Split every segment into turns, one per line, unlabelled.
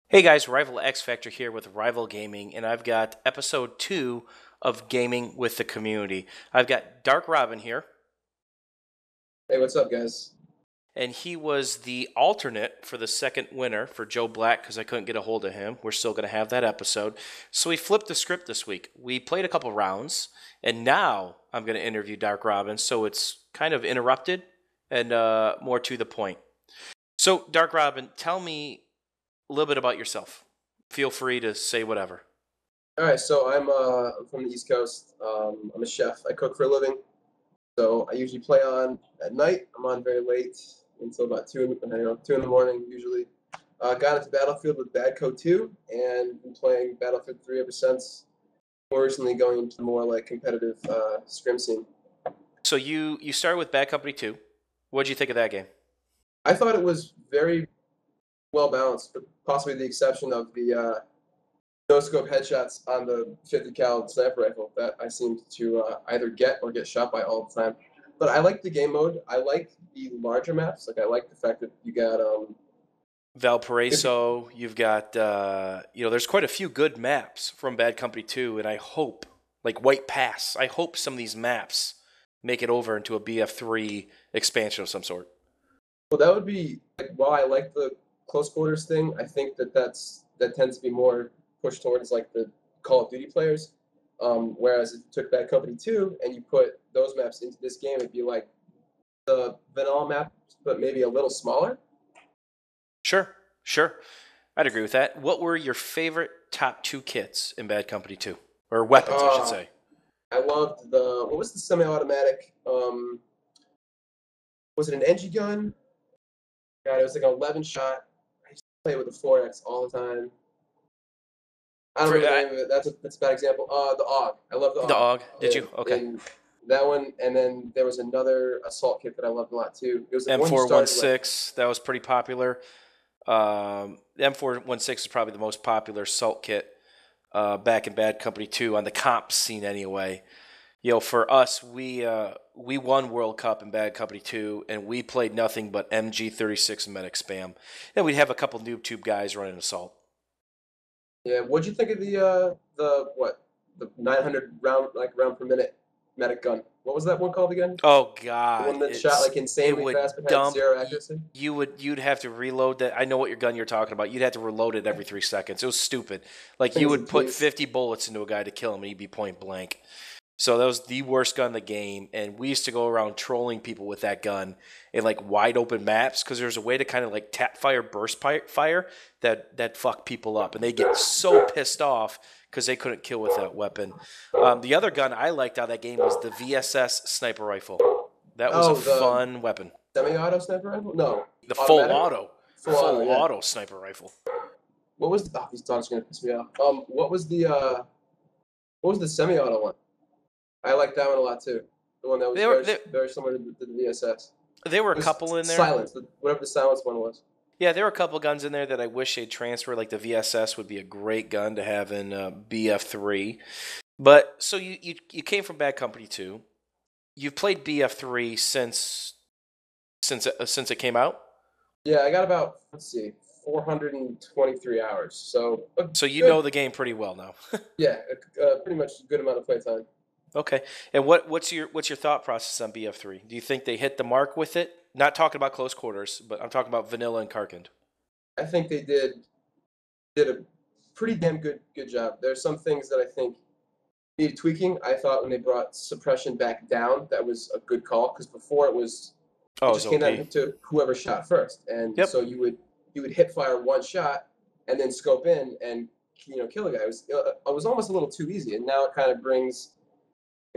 Hey guys, Rival X Factor here with Rival Gaming, and I've got episode 2 of Gaming with the Community. I've got Darkrobin here,
Hey, what's up, guys?
and he was the alternate for the second winner for Joe Black because I couldn't get a hold of him. We're still going to have that episode. So we flipped the script this week. We played a couple rounds, and now I'm going to interview Darkrobin, so it's kind of interrupted and more to the point. So, Darkrobin, tell me a little bit about yourself. Feel free to say whatever.
All right, so I'm from the East Coast. I'm a chef. I cook for a living. So I usually play on at night. I'm on very late until about two in the morning usually. Got into Battlefield with Bad Code 2 and been playing Battlefield 3 ever since. More recently, going into the more like competitive scrim scene.
So you started with Bad Company 2. What'd you think of that game?
I thought it was very well balanced, with possibly the exception of the no scope headshots on the 50 cal sniper rifle that I seemed to either get or get shot by all the time. But I like the game mode. I like the larger maps. Like I like the fact that you got
Valparaiso, you've got there's quite a few good maps from Bad Company 2, and I hope, like White Pass, I hope some of these maps make it over into a BF3 expansion of some sort.
well, that would be like while I like the close quarters thing, I think that tends to be more pushed towards like the Call of Duty players. Whereas if you took Bad Company 2 and you put those maps into this game, it'd be like the vanilla map, but maybe a little smaller.
Sure. I'd agree with that. What were your favorite top 2 kits in Bad Company 2? Or weapons, I should
Uh,
say.
I loved what was the semi-automatic? Was it an NG gun? God, it was like an 11 shot. I used to play with the 4X all the time. I don't
For
remember the name of it. That's a bad example. The AUG. I love the
the
AUG.
AUG, did you? Okay.
In that one, and then there was another assault kit that I loved a lot too. It was the one you started with.
M416, that was pretty popular. The M416 is probably the most popular assault kit back in Bad Company 2 on the comp scene anyway. For us, we won World Cup in Bad Company 2, and we played nothing but MG36 and Medic Spam. And we'd have a couple noob tube guys running assault.
Yeah. What'd you think of the 900 round per minute medic gun? What was that one called again?
Oh
The
God,
one that shot like
it
insanely
would
fast but had
dump.
zero accuracy.
You'd have to reload that. I know what your gun you're talking about. You'd have to reload it every 3 seconds. It was stupid. Like you
Things
would
and
put
keys.
50 bullets into a guy to kill him, and he'd be point blank. So that was the worst gun in the game, and we used to go around trolling people with that gun in like wide open maps because there's a way to kind of like tap fire, burst fire that fuck people up, and they get so pissed off because they couldn't kill with that weapon. The other gun I liked out of that game was the VSS sniper rifle. That was a
Oh, the
fun weapon.
semi-auto sniper rifle? No,
The full
automatic.
auto,
Full auto. Yeah.
sniper rifle.
What was the? Oh, these dogs are gonna piss me off. What was the semi-auto one? I like that one a lot too. The one that was
They were they,
very similar to the VSS.
there were
It
a
was
couple in there.
silence, whatever the silence one was.
Yeah, there were a couple guns in there that I wish they'd transfer. Like the VSS would be a great gun to have in BF3. But so you came from Bad Company 2. You've played BF3 since it came out.
Yeah, I got about, let's see, 423 hours. So a
So you
good,
know the game pretty well now.
yeah, pretty much a good amount of playtime.
Okay. And what's your thought process on BF3? Do you think they hit the mark with it? Not talking about close quarters, but I'm talking about vanilla and Karkand.
I think they did a pretty damn good job. There's some things that I think needed tweaking. I thought when they brought suppression back down, that was a good call because before it
Oh, it's
just came down
OP.
to whoever shot first, and
Yep.
so you would hit fire one shot and then scope in and kill a guy. It was almost a little too easy, and now it brings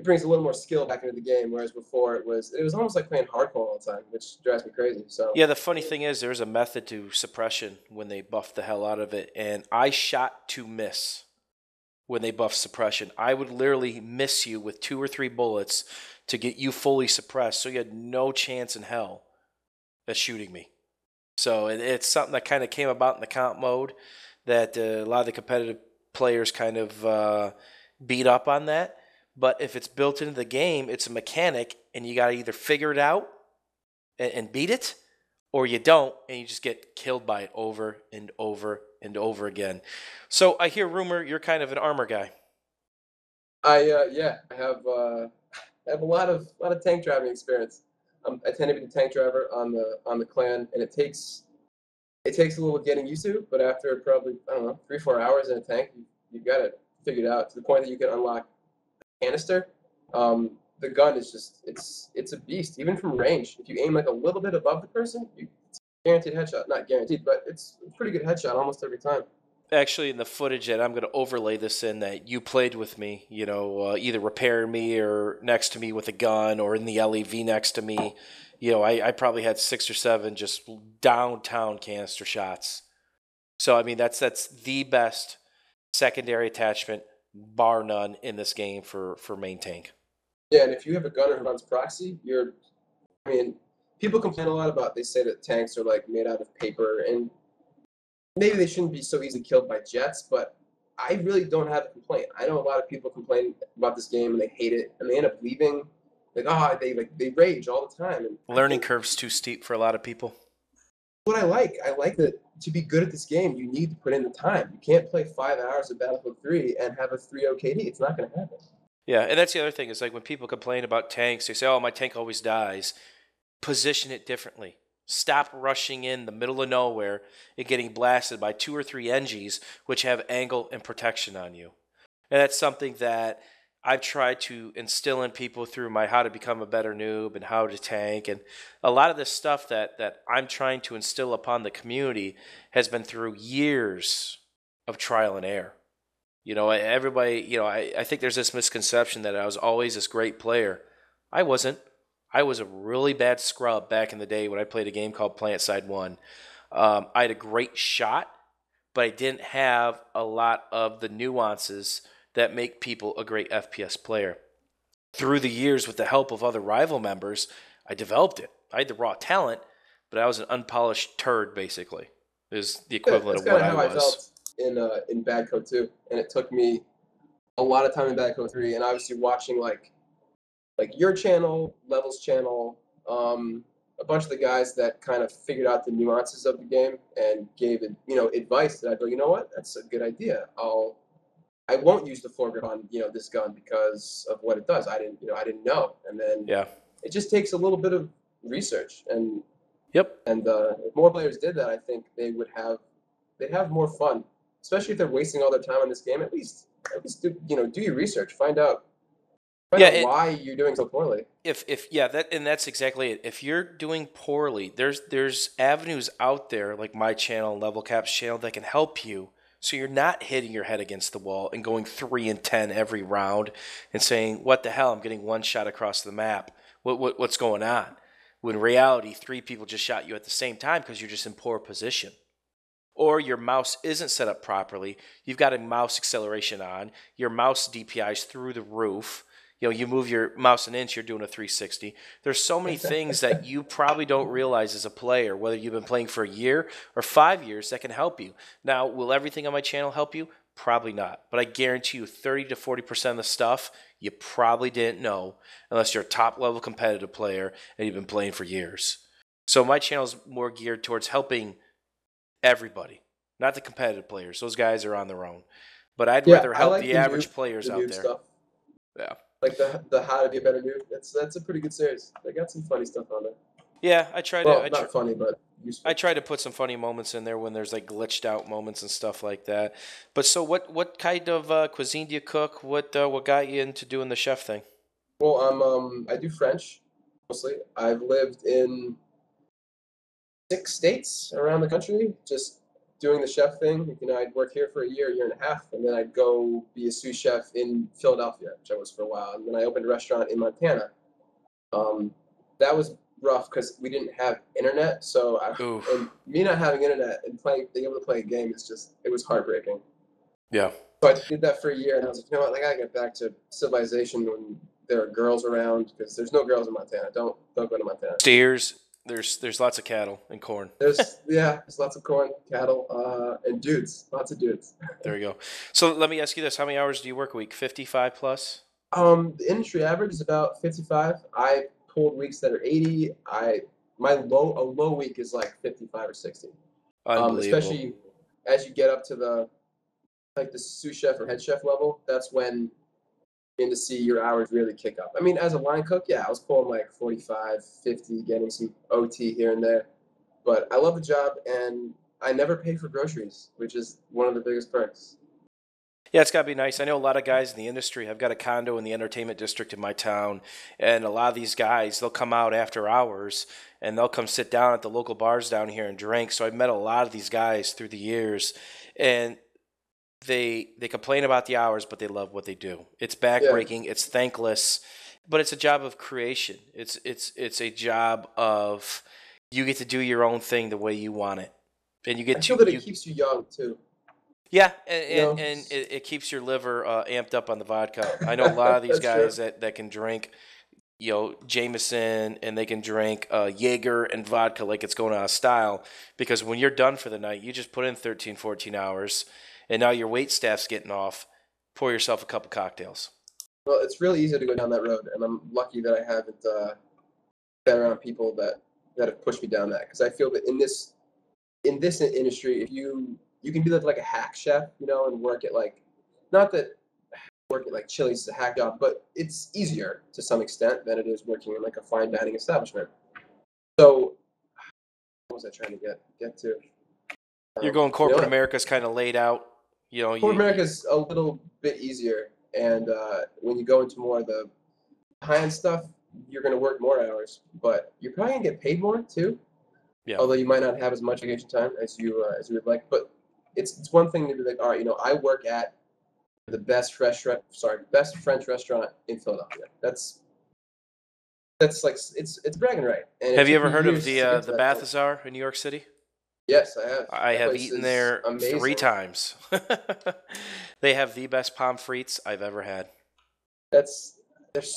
a little more skill back into the game, whereas before it was almost like playing hardcore all the time, which drives me crazy. So
Yeah, the funny thing is there's a method to suppression when they buff the hell out of it, and I shot to miss when they buff suppression. I would literally miss you with 2 or 3 bullets to get you fully suppressed, so you had no chance in hell at shooting me. So it's something that kind of came about in the comp mode that a lot of the competitive players kind of beat up on that. But if it's built into the game, it's a mechanic, and you got to either figure it out and beat it, or you don't, and you just get killed by it over and over and over again. So I hear rumor you're kind of an armor guy.
I have a lot of tank driving experience. I tend to be the tank driver on the clan, and it takes a little getting used to, but after probably, I don't know, 3-4 hours in a tank, you've got it figured out to the point that you can unlock a canister. The gun is just it's a beast, even from range. If you aim like a little bit above the person, it's a guaranteed headshot. Not guaranteed, but it's a pretty good headshot almost every time.
Actually, in the footage that I'm going to overlay this in, that you played with me, either repairing me or next to me with a gun or in the LEV next to me, I probably had 6 or 7 just downtown canister shots. So, I mean, that's the best secondary attachment, bar none, in this game for main tank.
Yeah, and if you have a gunner who runs proxy, I mean, people complain a lot about, they say that tanks are like made out of paper, and maybe they shouldn't be so easily killed by jets, but I really don't have a complaint. I know a lot of people complain about this game and they hate it, and they end up leaving. They rage all the time. And
Learning curve's too steep for a lot of people.
What I like that to be good at this game, you need to put in the time. You can't play 5 hours of Battlefield 3 and have a 3 OKD. It's not going to happen.
Yeah, and that's the other thing is like when people complain about tanks, they say, "Oh, my tank always dies." Position it differently. Stop rushing in the middle of nowhere and getting blasted by 2 or 3 NGs, which have angle and protection on you. And that's something that I've tried to instill in people through my How to Become a Better Noob and How to Tank. And a lot of this stuff that I'm trying to instill upon the community has been through years of trial and error. Everybody, I think there's this misconception that I was always this great player. I wasn't. I was a really bad scrub back in the day when I played a game called Plant Side 1. I had a great shot, but I didn't have a lot of the nuances that make people a great FPS player. Through the years, with the help of other rival members, I developed it. I had the raw talent, but I was an unpolished turd, basically, is the equivalent of what I was.
That's kind of how I felt in Bad Code 2, and it took me a lot of time in Bad Code 3, and obviously watching like your channel, Level's channel, a bunch of the guys that kind of figured out the nuances of the game and gave it, advice that I go, you know what, that's a good idea. I won't use the foregrip on, this gun because of what it does. I didn't know, and then it just takes a little bit of research, and if more players did that, I think they'd have more fun, especially if they're wasting all their time on this game. At least do your research, find out why you're doing so poorly.
That's exactly it. If you're doing poorly, there's avenues out there like my channel, Level Cap's channel, that can help you. So you're not hitting your head against the wall and going 3 and 10 every round and saying, "What the hell? I'm getting one shot across the map. What's going on?" When in reality, 3 people just shot you at the same time because you're just in poor position. Or your mouse isn't set up properly. You've got a mouse acceleration on. Your mouse DPI is through the roof. You move your mouse an inch, you're doing a 360. There's so many things that you probably don't realize as a player, whether you've been playing for a year or 5 years, that can help you. Now, will everything on my channel help you? Probably not. But I guarantee you 30 to 40% of the stuff you probably didn't know unless you're a top-level competitive player and you've been playing for years. So my channel is more geared towards helping everybody, not the competitive players. Those guys are on their own. But I'd rather help the average players out there.
Stuff.
Yeah.
Like the How to Be a Better Noob. That's a pretty good series. They got some funny stuff on there.
Yeah,
not funny, but useful.
I try to put some funny moments in there when there's like glitched out moments and stuff like that. But so what kind of cuisine do you cook? What got you into doing the chef thing?
Well, I do French mostly. I've lived in 6 states around the country, just doing the chef thing. I'd work here for a year and a half, and then I'd go be a sous chef in Philadelphia, which I was for a while, and then I opened a restaurant in Montana. That was rough because we didn't have internet, so and me not having internet and being able to play a game it was heartbreaking.
Yeah.
So I did that for a year, and I was like, you know what, I gotta get back to civilization when there are girls around, because there's no girls in Montana. Don't go to Montana.
Steers. There's lots of cattle and corn.
There's lots of corn, cattle, and dudes. Lots of dudes.
There you go. So let me ask you this: how many hours do you work a week? 55 plus?
The industry average is about 55. I pulled weeks that are 80. a low week is like 55 or 60.
Unbelievable.
Especially as you get up to the sous chef or head chef level, that's when you begin to see your hours really kick up. I mean, as a line cook, yeah, I was pulling like 45, 50, getting some OT here and there. But I love the job, and I never pay for groceries, which is one of the biggest perks.
Yeah, it's got to be nice. I know a lot of guys in the industry. I've got a condo in the entertainment district in my town, and a lot of these guys, they'll come out after hours, and they'll come sit down at the local bars down here and drink. So I've met a lot of these guys through the years, and they complain about the hours, but they love what they do. It's backbreaking, it's thankless, but it's a job of creation. It's a job of you get to do your own thing the way you want it, and you get
I feel that it keeps you young too.
Yeah, and it keeps your liver amped up on the vodka. I know a lot of these guys that can drink, Jameson, and they can drink Jaeger and vodka like it's going out of style, because when you're done for the night, you just put in 13, 14 hours, and now your wait staff's getting off. Pour yourself a couple cocktails.
Well, it's really easy to go down that road, and I'm lucky that I haven't been around people that have pushed me down that, because I feel that in this industry, if you can do that like a hack chef, and work at not that work at like Chili's is a hack job, but it's easier to some extent than it is working in like a fine dining establishment. So, what was I trying to get to?
You're going corporate America's kind of laid out.
Corporate America's a little bit easier, and when you go into more of the high-end stuff, you're going to work more hours, but you're probably going to get paid more too. Yeah. Although you might not have as much vacation time as you would like, but it's one thing to be like, all right, I work at the best French restaurant in Philadelphia. That's like it's bragging right. And
have you ever heard of the Balthazar in New York City?
Yes, I have.
I have eaten there 3 times. They have the best pommes frites I've ever had.
There's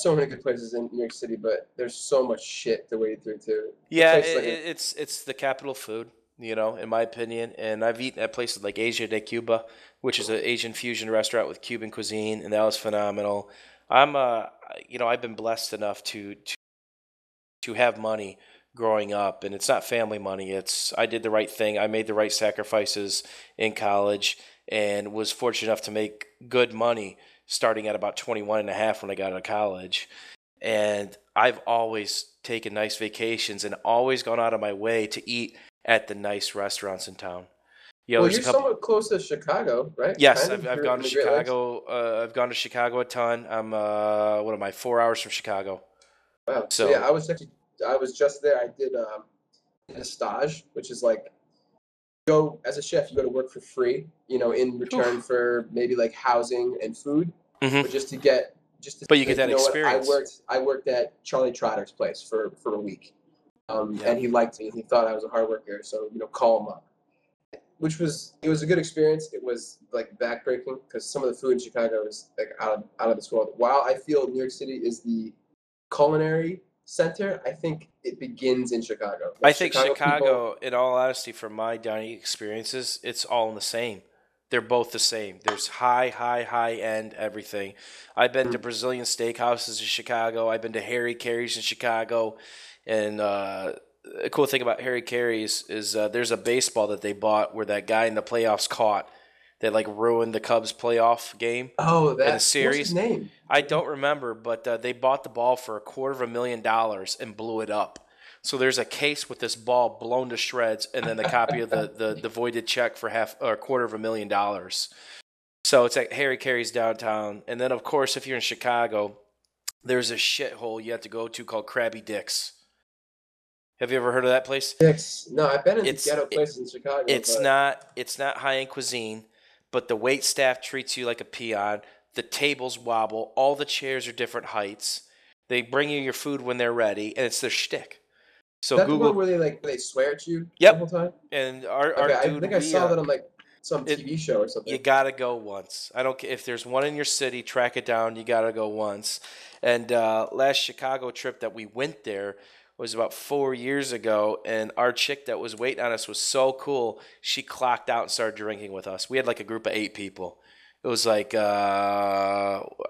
so many good places in New York City, but there's so much shit to wade through too.
Yeah, it's the capital food, in my opinion. And I've eaten at places like Asia de Cuba, which is an Asian fusion restaurant with Cuban cuisine, and that was phenomenal. I've been blessed enough to have money growing up, and it's not family money. I did the right thing. I made the right sacrifices in college, and was fortunate enough to make good money starting at about 21 and a half when I got out of college. And I've always taken nice vacations and always gone out of my way to eat at the nice restaurants in town.
Well, you're somewhat close to Chicago, right?
Yes, I've gone to Chicago. I've gone to Chicago a ton. I'm 4 hours from Chicago.
Wow. So yeah, I was just there. I did a stage, which is like, as a chef, you go to work for free, in return for maybe like housing and food, but But
you get that experience.
I worked at Charlie Trotter's place for a week, and he liked me. He thought I was a hard worker, so call him up. It was a good experience. It was like backbreaking because some of the food in Chicago is like out of this world. While I feel New York City is the culinary center, I think it begins in Chicago.
I think Chicago, in all honesty, from my dining experiences, it's all in the same. They're both the same. There's high end everything. I've been to Brazilian steakhouses in Chicago. I've been to Harry Carey's in Chicago. And a cool thing about Harry Carey's is there's a baseball that they bought where that guy in the playoffs caught that ruined the Cubs playoff game.
Oh, that's
in a series.
What's his name?
I don't remember, but they bought the ball for $250,000 and blew it up. So there's a case with this ball blown to shreds, and then the copy of the voided check for $250,000. So it's at Harry Carey's downtown, and then of course if you're in Chicago, there's a shithole you have to go to called Krabby Dick's. Have you ever heard of that place?
Dick's. No, I've been in ghetto places in Chicago.
It's not high-end cuisine, but the wait staff treats you like a peon. The tables wobble. All the chairs are different heights. They bring you your food when they're ready, and it's their shtick. So
that
Google
the one where they swear at you
the
whole time?
And
I think I saw that on some TV show or something.
You gotta go once. I don't care if there's one in your city. Track it down. You gotta go once. And last Chicago trip that we went there was about 4 years ago, and our chick that was waiting on us was so cool. She clocked out and started drinking with us. We had a group of 8 people. It was I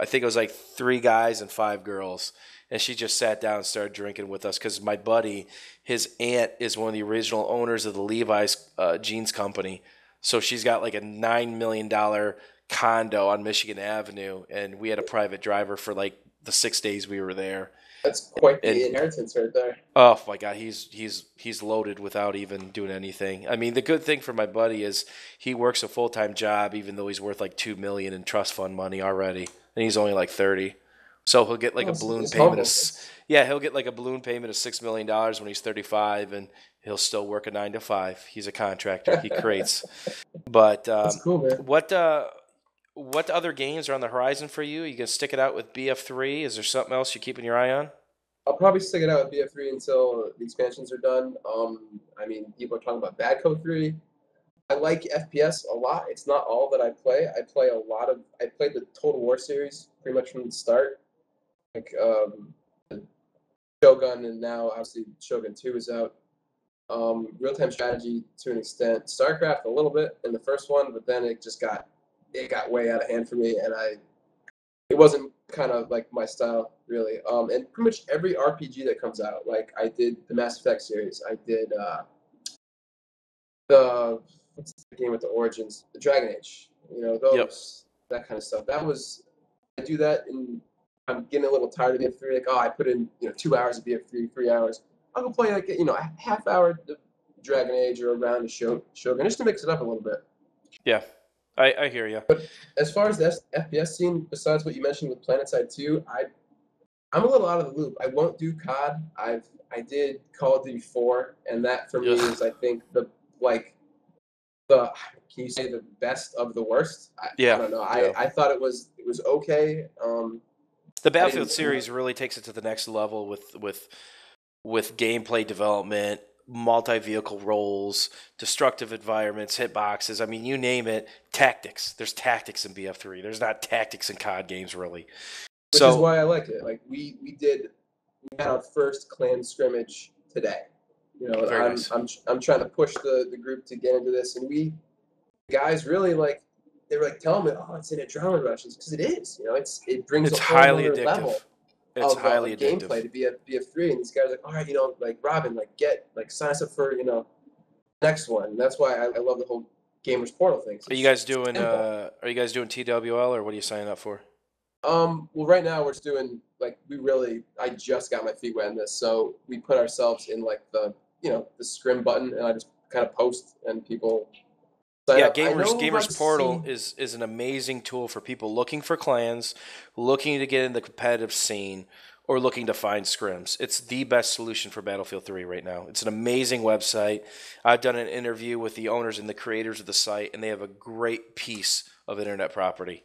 think it was 3 guys and 5 girls. and she just sat down and started drinking with us because my buddy, his aunt is one of the original owners of the Levi's jeans company. So she's got like a $9 million condo on Michigan Avenue, and we had a private driver for like the 6 days we were there.
That's quite the
And
inheritance right there.
oh my God, he's loaded without even doing anything. I mean, the good thing for my buddy is he works a full-time job, even though he's worth like $2 million in trust fund money already, and he's only like 30. So he'll get like a balloon payment he'll get like a balloon payment of $6 million when he's 35, and he'll still work a 9 to 5. He's a contractor. He creates. But
That's cool, man.
what other games are on the horizon for you? You gonna stick it out with BF3? Is there something else you're keeping your eye on?
I'll probably stick it out with BF3 until the expansions are done. I mean, people are talking about Bad Code 3. I like FPS a lot. It's not all that I play. I played the Total War series pretty much from the start. Like Shogun, and now obviously Shogun 2 is out. Real-time strategy to an extent. StarCraft a little bit in the first one, but then it got way out of hand for me, and it wasn't kind of like my style really. And pretty much every RPG that comes out, like I did the Mass Effect series, I did what's the game with the Origins, the Dragon Age, that kind of stuff. I do that, and I'm getting a little tired of BF3. Like, I put in 2 hours of BF3, 3 hours. I'll go play like a half hour of Dragon Age or a round of Shogun just to mix it up a little bit.
Yeah, I hear you.
But as far as the FPS scene, besides what you mentioned with PlanetSide 2, I'm a little out of the loop. I won't do COD. I did Call of Duty 4, and that for me is, I think, can you say the best of the worst? I don't know.
Yeah.
I thought it was okay.
The Battlefield series really takes it to the next level with gameplay development, multi-vehicle roles, destructive environments, hitboxes. I mean, you name it. Tactics. There's tactics in BF3. There's not tactics in COD games really.
Which is why I like it. Like we had our first clan scrimmage today.
Nice.
I'm trying to push the group to get into this, and guys really they were telling me, it's an adrenaline rush, because it is. It brings a whole
highly
other
addictive.
level
It's
of
highly addictive
gameplay to BF3, and these guys are like, all right, Robin, sign us up for next one. And that's why I love the whole Gamers Portal thing.
Are you guys doing TWL, or what are you signing up for?
Well, right now we're just doing I just got my feet wet in this, so we put ourselves in the scrim button, and I just kind of post, and people sign up.
Gamers Portal is an amazing tool for people looking for clans, looking to get in the competitive scene, or looking to find scrims. It's the best solution for Battlefield 3 right now. It's an amazing website. I've done an interview with the owners and the creators of the site, and they have a great piece of internet property.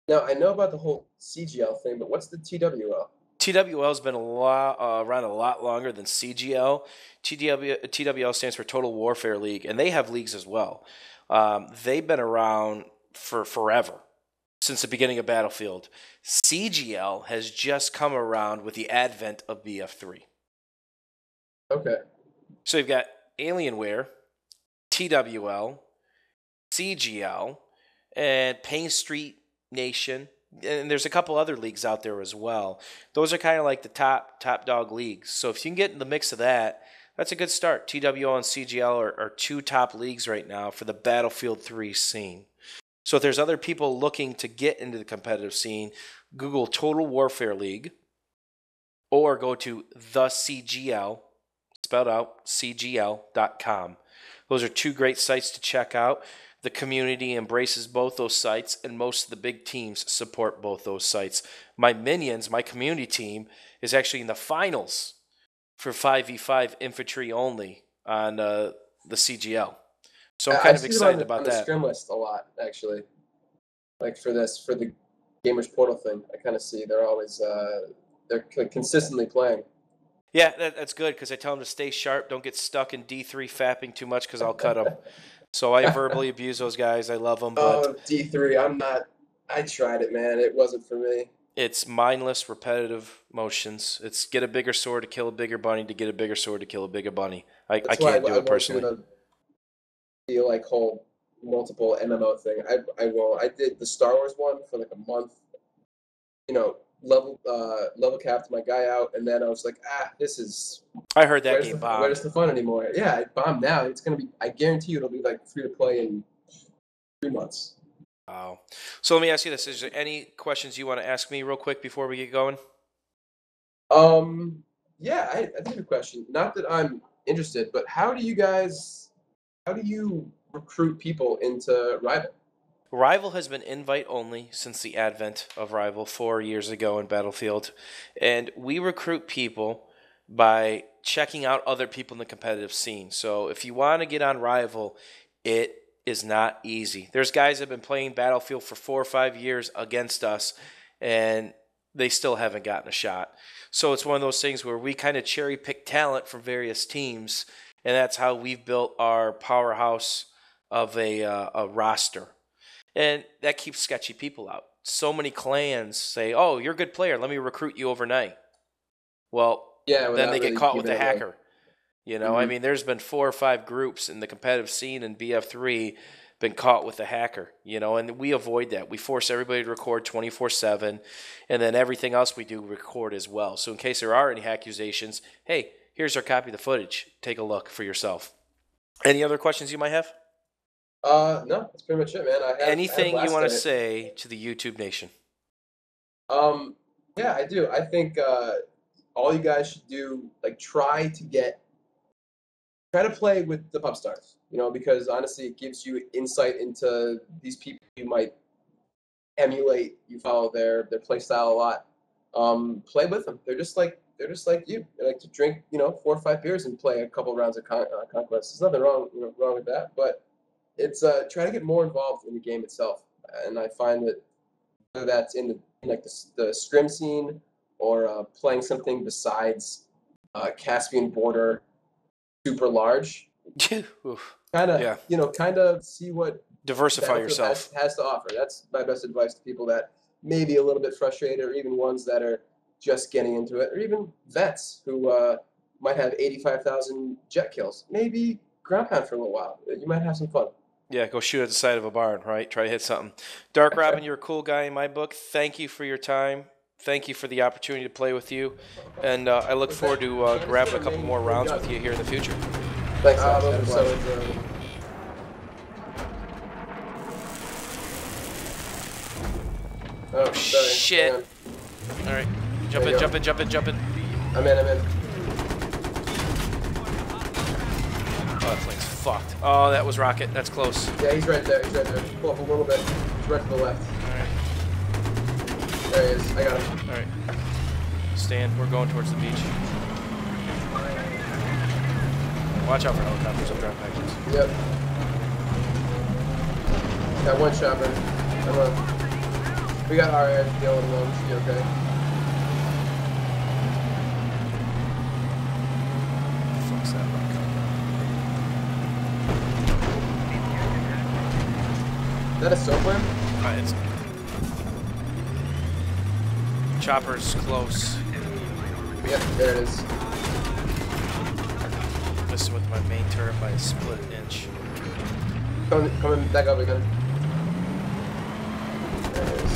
Now, I know about the whole CGL thing, but what's the TWL?
TWL has been around a lot longer than CGL. TWL stands for Total Warfare League, and they have leagues as well. They've been around for forever, since the beginning of Battlefield. CGL has just come around with the advent of BF3.
Okay.
So you've got Alienware, TWL, CGL, and Payne Street Nation, and there's a couple other leagues out there as well. Those are kind of like the top dog leagues. So if you can get in the mix of that, that's a good start. TWL and CGL are two top leagues right now for the Battlefield 3 scene. So if there's other people looking to get into the competitive scene, Google Total Warfare League, or go to the CGL, spelled out, CGL.com. Those are two great sites to check out. The community embraces both those sites, and most of the big teams support both those sites. My Minions, my community team, is actually in the finals for 5v5 infantry only on the CGL. So I'm kind of excited about that.
I see it on the scrim list a lot, actually. For the Gamers Portal thing, I kind of see they're always they're consistently playing.
Yeah, that's good, because I tell them to stay sharp, don't get stuck in D3 fapping too much, because I'll cut them. So I verbally abuse those guys. I love them. But
D3, I'm not. I tried it, man. It wasn't for me.
It's mindless, repetitive motions. It's get a bigger sword to kill a bigger bunny to get a bigger sword to kill a bigger bunny. I can't do it personally.
The whole multiple MMO thing. I won't. I did the Star Wars one for a month. level capped my guy out, and then I was like, this is
I heard that game bombed.
Where's the fun anymore? Yeah, it bombed now. It's gonna be. I guarantee you, it'll be like free to play in 3 months.
Wow. So let me ask you this: is there any questions you want to ask me real quick before we get going?
Yeah, I think a question. Not that I'm interested, but how do you recruit people into Rival?
Rival has been invite only since the advent of Rival 4 years ago in Battlefield, and we recruit people by checking out other people in the competitive scene. So if you want to get on Rival, it is not easy. There's guys that have been playing Battlefield for 4 or 5 years against us, and they still haven't gotten a shot. So it's one of those things where we kind of cherry pick talent from various teams, and that's how we've built our powerhouse of a roster. And that keeps sketchy people out. So many clans say, "Oh, you're a good player. Let me recruit you overnight." Well,
Yeah,
then they
really
get caught with a
giving it,
hacker. You know, I mean, there's been 4 or 5 groups in the competitive scene in BF3 been caught with a hacker, you know, and we avoid that. We force everybody to record 24/7, and then everything else we do record as well. So in case there are any accusations, hey, here's our copy of the footage. Take a look for yourself. Any other questions you might have?
No, that's pretty much it, man. I had a
Anything you
blast
want
at
to
it.
say to the YouTube nation?
Yeah, I do. I think all you guys should do, like, try to play with the pub stars, you know, because honestly, it gives you insight into these people you might emulate. You follow their play style a lot. Play with them. They're just like you. They like to drink, 4 or 5 beers and play a couple rounds of Conquest. There's nothing wrong with that, but it's try to get more involved in the game itself. And I find that whether that's in like the scrim scene or playing something besides Caspian border super large,
Oof.
kind of
Yeah.
kind of see what
Diversify
Battlefield
yourself.
has to offer. That's my best advice to people that may be a little bit frustrated, or even ones that are just getting into it, or even vets who might have 85,000 jet kills. Maybe ground pound for a little while. You might have some fun.
Yeah, go shoot at the side of a barn, right? Try to hit something. DarkRobin, you're a cool guy in my book. Thank you for your time. Thank you for the opportunity to play with you. And I look forward to grabbing a couple more rounds with you here in the future.
Thanks, so
Oh, shit. All right. Jump in.
I'm in.
Oh, that flame's fucked. Oh, that was Rocket. That's close.
Yeah, he's right there. Pull up a little bit. He's right to the left.
All right.
There he is. I got him.
All right. Stand. We're going towards the beach. Watch out for helicopters. I'm dropping packages.
Yep. Got one shot, man. Come on. We got our air to deal with alone. Should be okay.
Fuck's that rocket?
Is that a soap lamp?
It's chopper's close.
Yep, there it is.
Missing with my main turret by a split inch.
Coming back up again. There it is.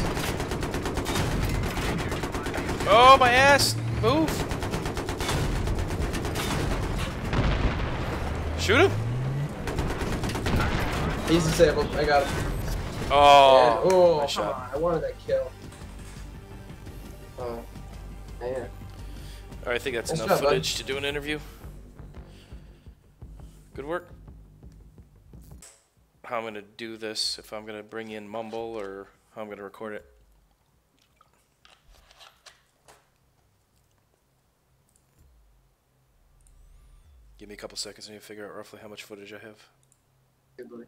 Oh, my ass! Move! Shoot him!
He's disabled. I got him.
Oh,
nice
shot.
On. I wanted that kill. Oh, man.
All right, I think that's
Nice
enough
job,
footage to do an interview. Good work. How I'm going to do this, if I'm going to bring in Mumble or how I'm going to record it. Give me a couple seconds and you figure out roughly how much footage I have.
Good work.